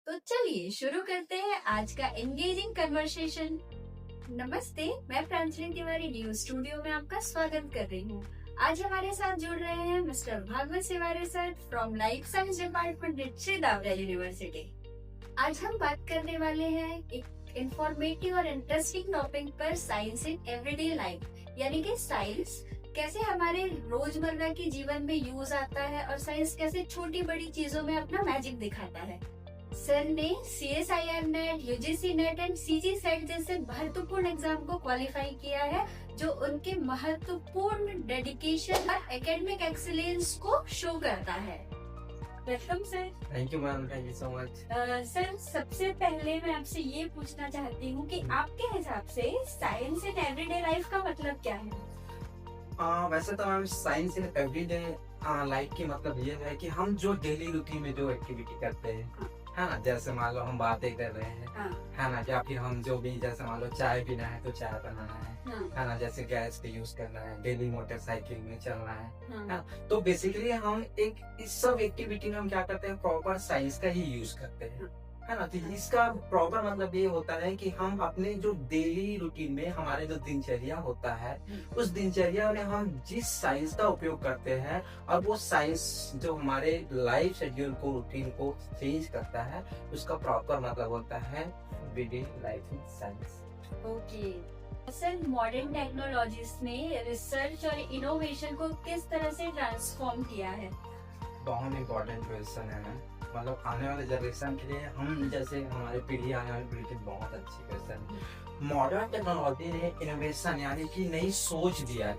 तो चलिए शुरू करते हैं आज का एंगेजिंग कन्वर्सेशन। नमस्ते, मैं प्रांजलि तिवारी न्यूज स्टूडियो में आपका स्वागत कर रही हूँ। आज हमारे साथ जुड़ रहे हैं mister Bhagwat Siware sir from life science department Shri Davra university. आज हम बात करने वाले हैं एक इंफॉर्मेटिव और इंटरेस्टिंग टॉपिक पर, साइंस इन एवरीडे लाइफ, यानी कि साइंस कैसे हमारे रोजमर्रा के जीवन में यूज आता है और साइंस कैसे छोटी बड़ी चीजों में अपना मैजिक दिखाता है। सर ने CSIR net, UGC net and CG set जैसे महत्वपूर्ण एग्जाम को क्वालिफाई किया है, जो उनके महत्वपूर्ण डेडिकेशन और एकेडमिक एक्सीलेंस को शो करता है। Welcome sir. Thank you ma'am, thank you so much. Sir, सबसे पहले मैं आपसे ये पूछना चाहती हूँ कि आपके हिसाब से साइंस इन एवरीडे लाइफ का मतलब क्या है? वैसे तो ma'am science in everyday life की मतलब ये है कि हम जो डेली रूटीन में जो एक्टिविटी करते हैं, है ना, जैसे मान लो हम बातें कर रहे हैं, है ना, या फिर हम जो भी, जैसे मान लो चाय पीना है तो चाय बनाना है ना, जैसे गैस का यूज करना है, डेली मोटरसाइकिल में चलना है ना, तो बेसिकली हम एक इस सब एक्टिविटी में हम क्या करते हैं, प्रॉपर साइंस का ही यूज करते हैं, है ना। तो इसका प्रॉपर मतलब ये होता है कि हम अपने जो डेली रूटीन में हमारे जो दिनचर्या होता है, उस दिनचर्या में हम जिस साइंस का उपयोग करते हैं, और वो साइंस जो हमारे लाइफ शेड्यूल को, रूटीन को चेंज करता है, उसका प्रॉपर मतलब होता है everyday life in science. Okay sir, modern technologies ने रिसर्च और इनोवेशन को किस तरह से ट्रांसफॉर्म किया है? बहुत इम्पोर्टेंट क्वेश्चन है, मतलब आने वाले जनरेशन के लिए, हम जैसे हमारी पीढ़ी, आने वाली पीढ़ी के बहुत अच्छी क्वेश्चन है। मॉडर्न टेक्नोलॉजी ने इनोवेशन यानी कि नई सोच दिया है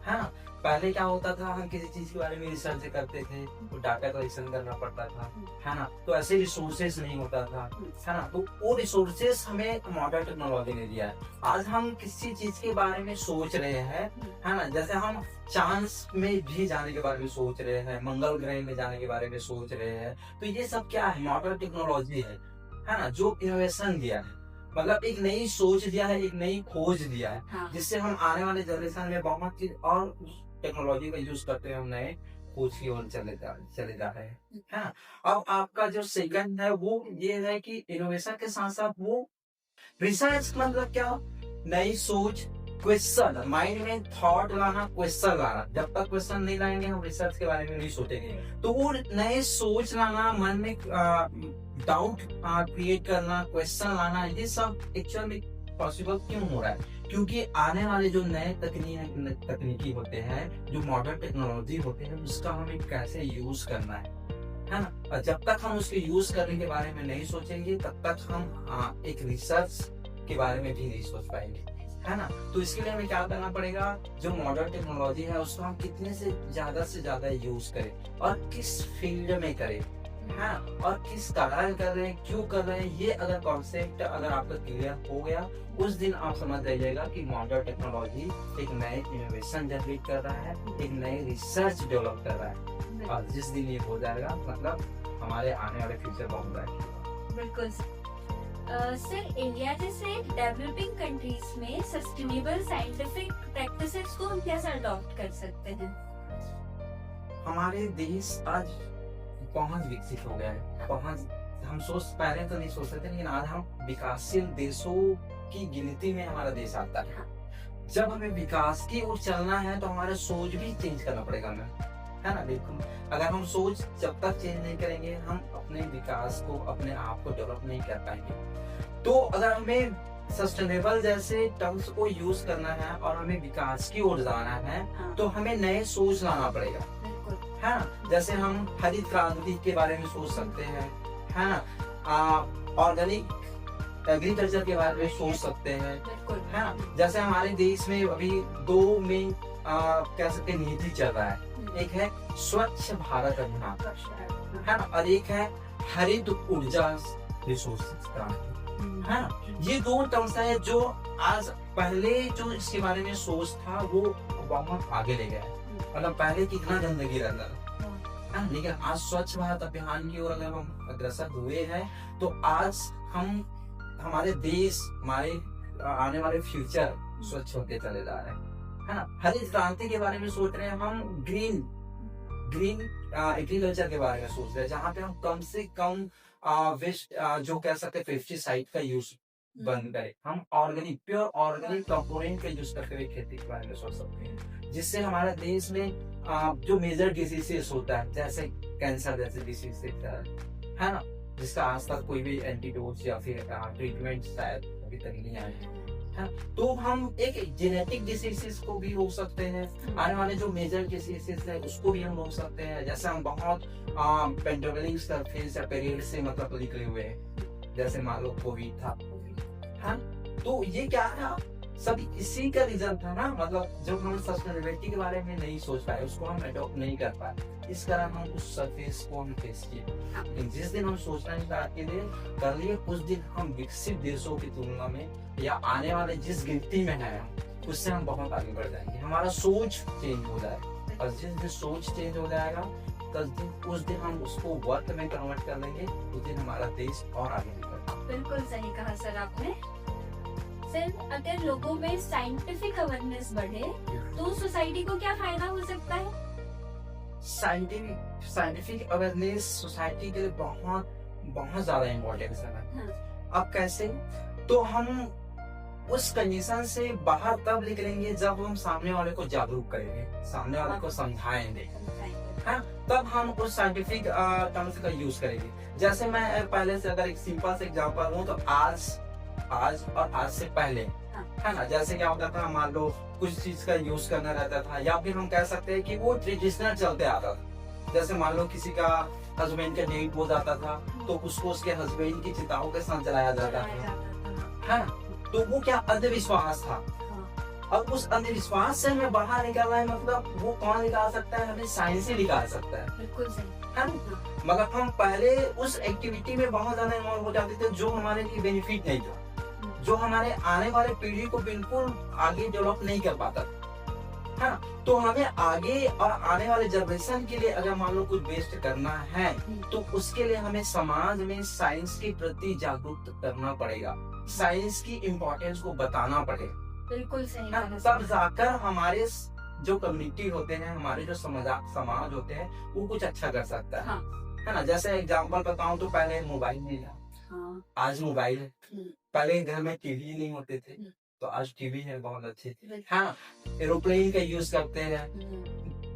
ना। पहले क्या होता था, हम किसी चीज के बारे में रिसर्च करते थे तो डाटा कलेक्शन करना पड़ता था, है ना, तो ऐसे रिसोर्सेस नहीं होता था, है ना, तो वो रिसोर्सेस हमें मॉडर्न टेक्नोलॉजी ने दिया है। आज हम किसी चीज के बारे में सोच रहे हैं, है ना, जैसे हम चांद में भी जाने के बारे में सोच रहे हैं, मंगल ग्रह में जाने के बारे में सोच रहे हैं, तो ये सब क्या है, मॉडर्न टेक्नोलॉजी है ना, जो इनोवेशन दिया है, मतलब एक नई सोच दिया है, एक नई खोज दिया है, जिससे हम आने वाले जनरेशन में बहुत चीज और टेक्नोलॉजी का यूज करते हैं, हम नए खोज की ओर चले जा रहे हैं, है ना। अब आपका जो सेकंड है वो ये है कि इनोवेशन के साथ साथ वो रिसर्च, मतलब क्या, नई सोच, क्वेश्चन, माइंड में थॉट लाना, क्वेश्चन लाना। जब तक क्वेश्चन नहीं लाएंगे हम रिसर्च के बारे में नहीं सोचेंगे, तो वो नए सोच लाना, मन में डाउट क्रिएट करना, क्वेश्चन लाना, ये सब एक्चुअल में पॉसिबल क्यों हो रहा है? क्योंकि आने वाले जो नए तकनीकी होते हैं, जो मॉडर्न टेक्नोलॉजी होते हैं, उसका हमें कैसे यूज करना है ना। और जब तक हम उसके यूज करने के बारे में नहीं सोचेंगे, तब तक हम एक रिसर्च के बारे में भी नहीं सोच पाएंगे, है ना। तो इसके लिए हमें क्या करना पड़ेगा, जो मॉडर्न टेक्नोलॉजी है उसको हम कितने से ज्यादा यूज करें, और किस फील्ड में करें, हाँ, और किस कारण कर रहे हैं, क्यों कर रहे हैं, ये अगर कॉन्सेप्ट अगर आपका क्लियर हो गया, उस दिन आप समझ जाइएगा कि मॉडर्न टेक्नोलॉजी एक नए इनोवेशन जनरेट कर रहा है, एक नए रिसर्च डेवलप कर रहा है, और जिस दिन ये हो जाएगा, मतलब हमारे आने वाले फ्यूचर बहुत ब्राइट होगा। बिल्कुल सर, इंडिया जैसे डेवलपिंग कंट्रीज में सस्टेनेबल साइंटिफिक प्रैक्टिसेस को हम कैसे अडॉप्ट कर सकते हैं? हमारे देश आज बहुत विकसित हो गया है, बहुत, हम पहले तो नहीं सोचते थे, लेकिन आज हम विकासशील देशों की गिनती में हमारा देश आता है। जब हमें विकास की ओर चलना है तो हमारा सोच भी चेंज करना पड़ेगा हमें, है ना। बिल्कुल, अगर हम सोच जब तक चेंज नहीं करेंगे, हम अपने विकास को, अपने आप को डेवलप नहीं कर पाएंगे। तो अगर हमें सस्टेनेबल जैसे टर्म्स को यूज करना है और हमें विकास की ओर जाना है, तो हमें नए सोच लाना पड़ेगा, है ना। जैसे हम हरित क्रांति के बारे में सोच सकते हैं, है ना, ऑर्गेनिक एग्रीकल्चर के बारे में सोच सकते हैं, है ना। जैसे हमारे देश में अभी दो में कह सकते नीति चल रहा है, एक है स्वच्छ भारत अभियान, है ना, और एक है हरित ऊर्जा रिसोर्सेज क्रांति, है ना। ये दो टर्म्स है जो आज, पहले जो इसके बारे में सोच था वो बहुत आगे ले गया, मतलब पहले कितना गंदगी रहता था, लेकिन आज स्वच्छ भारत अभियान की ओर अगर हम अग्रसर हुए हैं, तो आज हम, हमारे देश, हमारे आने वाले फ्यूचर स्वच्छ होते चले जा रहे हैं, है ना। हरित क्रांति के बारे में सोच रहे हैं हम, ग्रीन एग्रीकल्चर के बारे में सोच रहे हैं, जहाँ पे हम कम से कम वेस्ट जो कह सकते हैं पेस्टिसाइड का यूज बंद करें। हम ऑर्गेनिक प्योर ऑर्गेनिक कंपोनेंट का यूज करते हुए खेती के बारे में सोच सकते हैं, जिससे हमारे देश में जो मेजर डिसीजेस होता है जैसे कैंसर जैसे डिसीज है ना, जिसका आज तक कोई भी एंटीडोट या फिर ट्रीटमेंट शायद अभी तक नहीं आया है, तो हम एक जेनेटिक डिसीजेस को भी रोक सकते हैं। आने वाले जो मेजर डिसीजेस है उसको भी हम रोक सकते हैं। जैसे हम बहुत पेंडेमिक सरफेस या पीरियड से मतलब निकले हुए हैं, जैसे मान लो कोविड था, हाँ, तो ये क्या है, सब इसी का रिजल्ट था ना, मतलब जब हम सस्टेनेबिलिटी के बारे में नहीं सोच पाए, उसको हम अडॉप्ट नहीं कर पाए, इस कारण हम उस सरफेस को हम फेस किए। लेकिन जिस दिन हम सोचना स्टार्ट कर लिए, उस दिन हम विकसित देशों की तुलना में या आने वाले जिस गिनती में है उससे हम बहुत आगे बढ़ जाएंगे। हमारा सोच चेंज हो जाएगा, और जिस दिन सोच चेंज हो जाएगा उस दिन हम उसको वर्क में कन्वर्ट कर लेंगे, उस दिन हमारा देश और आगे निकलेगा। बिल्कुल सही कहा सर आपने। सर, अगर लोगों में साइंटिफिक अवेयरनेस बढ़े तो सोसाइटी को क्या फायदा हो सकता है? साइंटिफिक अवेयरनेस सोसाइटी के लिए बहुत बहुत ज्यादा इम्पोर्टेंट है। अब कैसे? तो हम उस कंडीशन से बाहर तब निकलेंगे जब हम सामने वाले को जागरूक करेंगे, सामने वाले को समझाएंगे, हाँ, तब हम उस साइंटिफिक टर्म्स का यूज करेंगे। जैसे मैं पहले से अगर एक सिंपल से एग्जांपल दूं, तो आज और आज से पहले, है ना, जैसे क्या होता था, मान लो कुछ चीज का यूज करना रहता था, या फिर हम कह सकते हैं कि वो ट्रेडिशनल चलते आता था। जैसे मान लो किसी का हस्बैंड का डेथ हो जाता था, तो उसको उसके हस्बैंड की चिताओं के साथ जलाया जाता था, है, तो वो क्या अंधविश्वास था। अब उस अंधविश्वास से हमें बाहर निकालना है, मतलब वो कौन निकाल सकता है? हमें साइंस ही निकाल सकता है। बिल्कुल सही है ना? मगर हम पहले उस एक्टिविटी में बहुत ज्यादा इन्वॉल्व हो जाते थे जो हमारे लिए बेनिफिट नहीं था, जो हमारे आने वाले पीढ़ी को बिल्कुल आगे डेवलप नहीं कर पाता, है ना? तो हमें आगे और आने वाले जनरेशन के लिए अगर मान लो कुछ बेस्ट करना है, तो उसके लिए हमें समाज में साइंस के प्रति जागरूक करना पड़ेगा, साइंस की इम्पोर्टेंस को बताना पड़ेगा। बिल्कुल सही। तब जाकर हमारे जो कम्युनिटी होते हैं, हमारे जो समाज होते हैं, वो कुछ अच्छा कर सकता है, है ना? जैसे एग्जांपल बताऊं तो पहले मोबाइल नहीं था, आज मोबाइल है। पहले घर में टीवी नहीं होते थे, तो आज टीवी है, बहुत अच्छे, हाँ, एरोप्लेन का यूज करते हैं,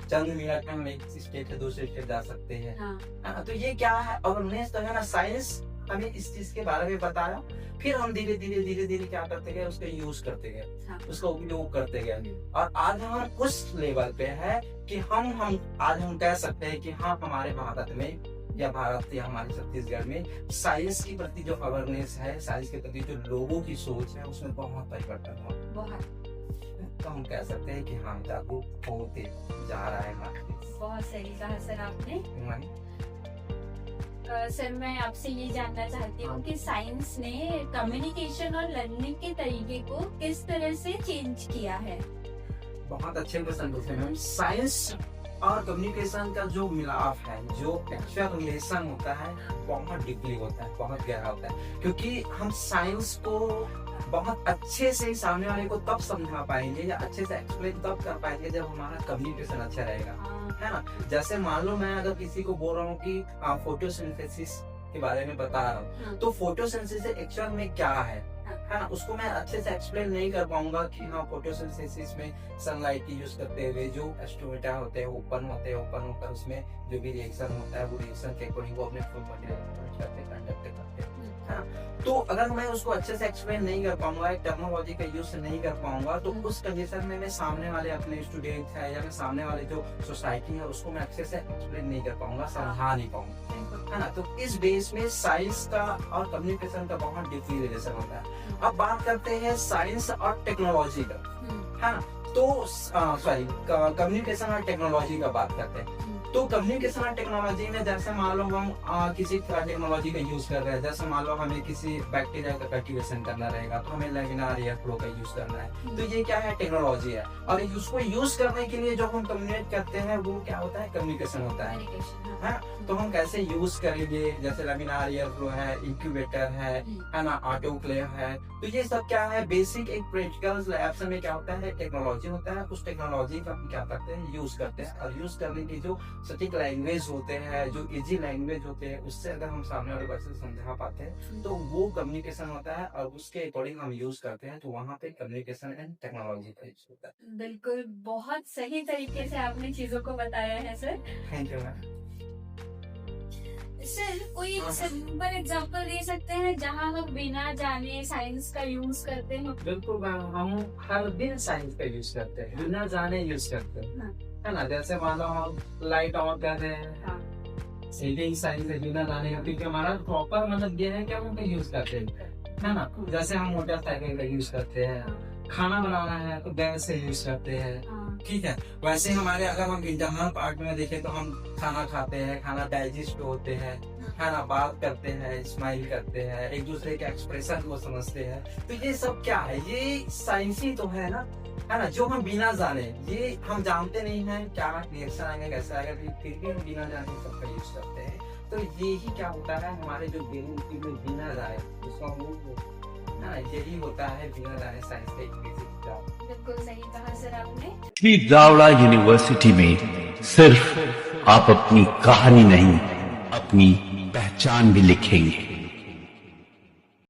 चंद मिनट में हम एक स्टेट से दूसरे स्टेट जा सकते हैं, हाँ, तो ये क्या है, अवेयरनेस तो है ना, साइंस हमें इस चीज के बारे में बताया, फिर हम धीरे धीरे क्या करते गए, उसका यूज करते गए, उसका उपयोग करते गए, और आज हम उस लेवल पे है कि हम आज हम कह सकते हैं कि हाँ, हमारे भारत में या हमारे छत्तीसगढ़ में साइंस के प्रति जो अवेयरनेस है, साइंस के प्रति जो लोगों की सोच है, उसमें बहुत परिवर्तन हुआ। तो हम कह सकते हैं कि हाँ, जागरूक होते जा रहा है हमारा देश। बहुत सही कहा सर आपने। सर, मैं आपसे ये जानना चाहती हूँ कि साइंस ने कम्युनिकेशन और लर्निंग के तरीके को किस तरह से चेंज किया है? बहुत अच्छे क्वेश्चन पूछे मैम। साइंस और कम्युनिकेशन का जो मिलाप है, जो एक्चुअल रिलेशन होता है, बहुत डीपली होता है, बहुत गहरा होता है, क्योंकि हम साइंस को बहुत अच्छे से सामने वाले को तब समझा पाएंगे या अच्छे से एक्सप्लेन तब कर पाएंगे जब हमारा कम्युनिकेशन अच्छा रहेगा, है ना? जैसे मान लो मैं अगर किसी को बोल रहा हूँ कि फोटोसिंथेसिस के बारे में बता रहा हूँ, तो फोटोसिंथेसिस एक्चुअल में क्या है ना, उसको मैं अच्छे से एक्सप्लेन नहीं कर पाऊंगा कि हाँ, फोटोसिंथेसिस में सनलाइट की यूज करते हुए जो स्टोमेटा होते हैं ओपन होकर उसमें जो भी रिएक्शन होता है, वो रिएक्शन के अकॉर्डिंग वो अपने फूड मटेरियल कंडक्ट करते हैं। तो अगर मैं उसको अच्छे से एक्सप्लेन नहीं कर पाऊंगा, टेक्नोलॉजी का यूज नहीं कर पाऊंगा, तो उस कंडीशन में मैं सामने वाले अपने स्टूडेंट है या मैं सामने वाले जो सोसाइटी है उसको मैं अच्छे से एक्सप्लेन नहीं कर पाऊंगा, समझा नहीं पाऊंगा, है ना? तो इस बेस में साइंस का और कम्युनिकेशन का बहुत डीपली रिलेशन होता है। अब बात करते हैं साइंस और टेक्नोलॉजी का, है ना? तो कम्युनिकेशन और टेक्नोलॉजी का बात करते हैं। तो कम्युनिकेशन और टेक्नोलॉजी में जैसे मान लो हम किसी टेक्नोलॉजी का यूज कर रहे हैं, जैसे मान लो हमें किसी बैक्टीरिया का कल्टीवेशन करना रहेगा, तो हमें लैमिनार एयर फ्लो का यूज करना है, तो ये क्या है, टेक्नोलॉजी है। और उसको यूज करने के लिए जो हम कम्युनिकेट करते हैं वो क्या होता है, कम्युनिकेशन होता है। तो हम कैसे यूज करेंगे, जैसे लैमिनार एयर फ्लो है, इंक्यूबेटर है ना, ऑटोक्लेव है, तो ये सब क्या है, बेसिक एक प्रैक्टिकल लैब्स में क्या होता है, टेक्नोलॉजी होता है। उस टेक्नोलॉजी का हम क्या करते हैं, यूज करते हैं, और यूज करने की जो सटीक लैंग्वेज होते हैं, जो इजी लैंग्वेज होते हैं, उससे अगर हम सामने वाले पर्सन को समझा पाते हैं तो वो कम्युनिकेशन होता है और उसके अकॉर्डिंग हम यूज करते हैं, तो वहाँ पे कम्युनिकेशन एंड टेक्नोलॉजी का यूज होता है। बिल्कुल, बहुत सही तरीके से आपने चीजों को बताया है sir. Thank you ma'am. Sir कोई हाँ। सिंपल एग्जांपल दे सकते हैं जहां हम बिना जाने साइंस का यूज करते हैं? बिल्कुल मैम, हम हर दिन साइंस का यूज करते हैं, बिना जाने यूज करते हैं, हाँ। है ना। जैसे मान लो हम लाइट ऑन कर रहे हैं, हाँ। सीधे ही साइंस है बिना जाने का, क्योंकि हमारा प्रॉपर मतलब ये है कि हम उनका यूज करते हैं, है ना। जैसे हम मोटरसाइकिल का यूज करते हैं, खाना बनाना है तो गैस से यूज करते हैं, हाँ। ठीक है। वैसे हमारे अगर हम इंटरनल पार्ट में देखें तो हम खाना खाते हैं, खाना डाइजेस्ट होते हैं, है ना, बात करते हैं, स्माइल करते हैं, एक दूसरे के एक्सप्रेशन को समझते हैं, तो ये सब क्या है, ये साइंस ही तो है ना, जो हम बिना जाने, ये हम जानते नहीं है क्या रिएक्शन आएगा, कैसे आएगा, फिर भी हम बिना जाने सबका यूज करते हैं। तो ये ही क्या होता है, हमारे जो गेम में बिना जाए उसका है ना, यही होता है बिना जाने साइंस का एक बेसिक जॉब। बिल्कुल सही कहा सर आपने। श्री जावड़ा यूनिवर्सिटी में सिर्फ आप अपनी कहानी नहीं, अपनी पहचान भी लिखेंगे।